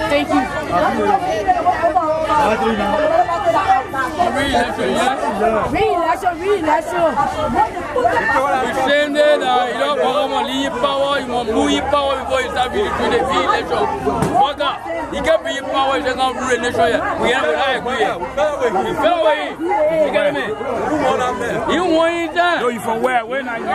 Thank you. Same day, you don't want to leave power, you want to move power before you start doing the election. You can't be power, you can't rule the nation. We have to agree. You fell away. You get me? You want it done. No, you from where? Where are you?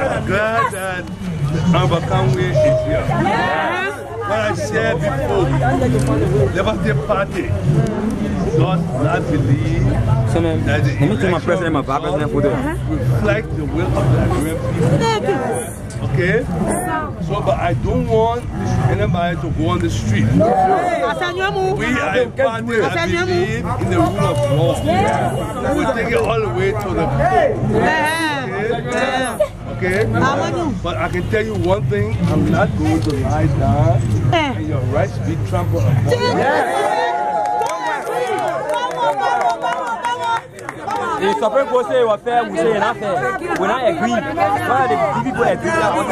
I'm glad that Brumskine is here. What I said before, Liberty Party does not believe that the election reflect the will of the Nigerian people. Okay? So, but I don't want anybody to go on the street. We are a party that believe in the rule of law. We take it all the way to the okay? But I can tell you one thing, I'm not going to lie down and your rights be trampled upon. The Supreme Court say what fair, we say not fair. We not agree. Why the people agree that what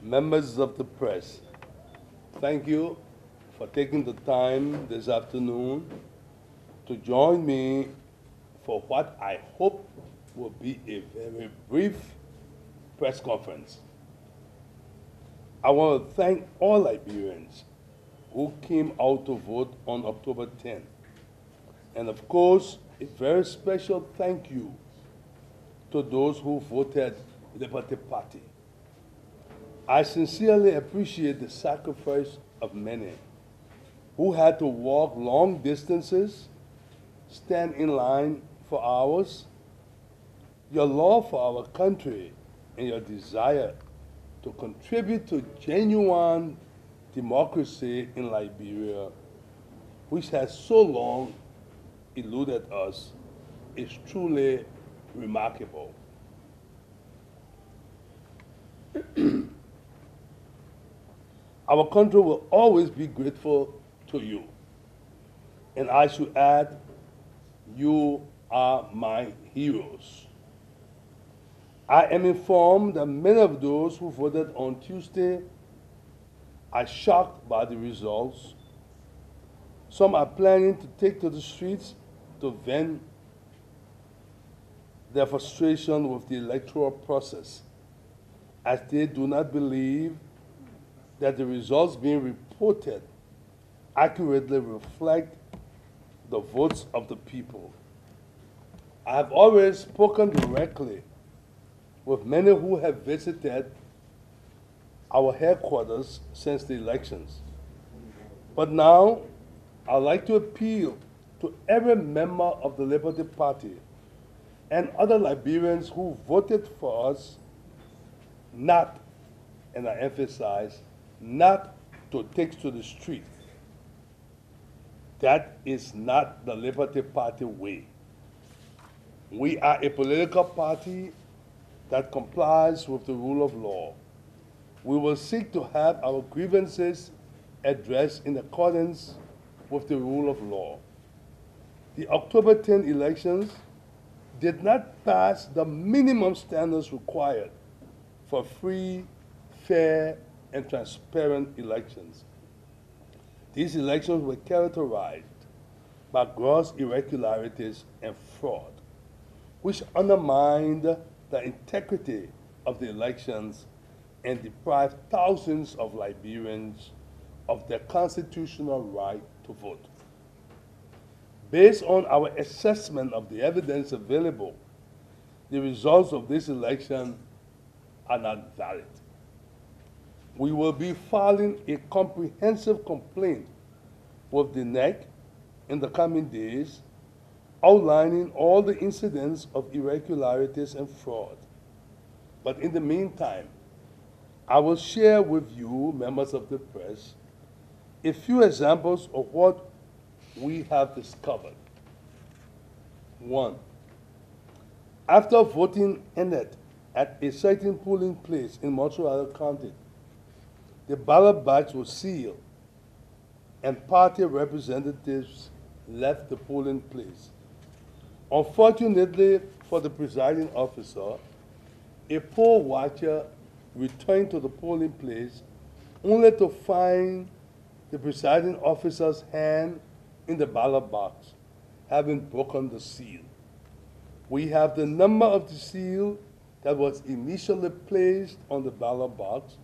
Members of the press, thank you for taking the time this afternoon to join me for what I hope will be a very brief press conference. I want to thank all Liberians who came out to vote on October 10th. And of course, a very special thank you to those who voted Liberty Party. I sincerely appreciate the sacrifice of many who had to walk long distances, stand in line for hours. Your love for our country and your desire to contribute to genuine democracy in Liberia, which has so long eluded us, is truly remarkable. Our country will always be grateful to you. And I should add, you are my heroes. I am informed that many of those who voted on Tuesday are shocked by the results. Some are planning to take to the streets to vent their frustration with the electoral process, as they do not believe that the results being reported accurately reflect the votes of the people. I have already spoken directly with many who have visited our headquarters since the elections. But now, I'd like to appeal to every member of the Liberty Party and other Liberians who voted for us not, and I emphasize, not to take to the street. That is not the Liberty Party way. We are a political party that complies with the rule of law. We will seek to have our grievances addressed in accordance with the rule of law. The October 10 elections did not pass the minimum standards required for free, fair, and transparent elections. These elections were characterized by gross irregularities and fraud, which undermined the integrity of the elections and deprived thousands of Liberians of their constitutional right to vote. Based on our assessment of the evidence available, the results of this election are not valid. We will be filing a comprehensive complaint with the NEC in the coming days, outlining all the incidents of irregularities and fraud. But in the meantime, I will share with you, members of the press, a few examples of what we have discovered. 1. After voting ended at a certain polling place in Montreal County, the ballot bags were sealed and party representatives left the polling place. Unfortunately for the presiding officer, a poll watcher returned to the polling place only to find the presiding officer's hand in the ballot box, having broken the seal. We have the number of the seal that was initially placed on the ballot box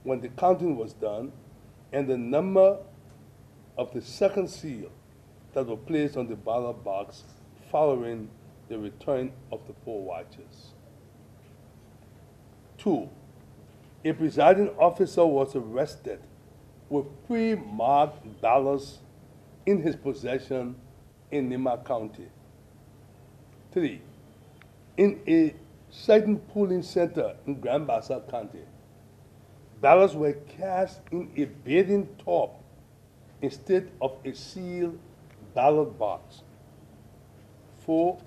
when the counting was done, and the number of the second seal that were placed on the ballot box following the return of the poll watchers. 2. A presiding officer was arrested with pre-marked ballots in his possession in Nima County. 3. In a certain polling center in Grand Bassa County, ballots were cast in a bathing tub instead of a sealed ballot box. 4.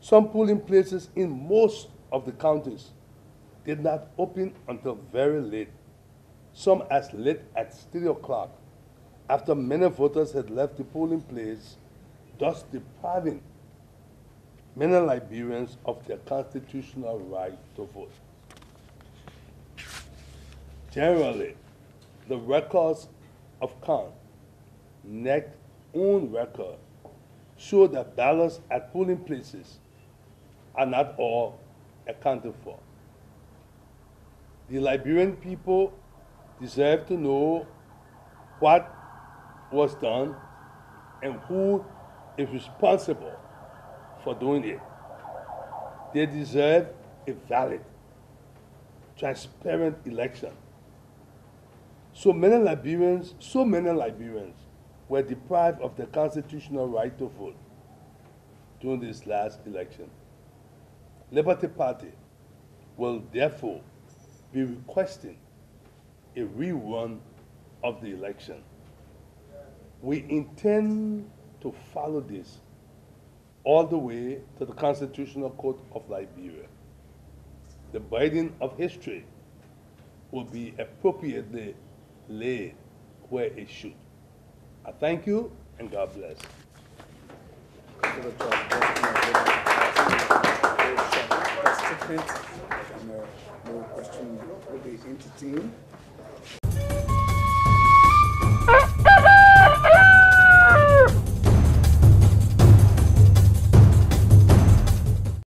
Some polling places in most of the counties did not open until very late, some as late as 3 o'clock, after many voters had left the polling place, thus depriving many Liberians of their constitutional right to vote. Generally, the records of count, NEC's own record, show that ballots at polling places are not all accounted for. The Liberian people deserve to know what was done and who is responsible for doing it. They deserve a valid, transparent election. So many Liberians were deprived of their constitutional right to vote during this last election. Liberty Party will therefore be requesting a rerun of the election. We intend to follow this all the way to the Constitutional Court of Liberia. The burden of history will be appropriately laid where it should. I thank you, and God bless. No question will be entertained.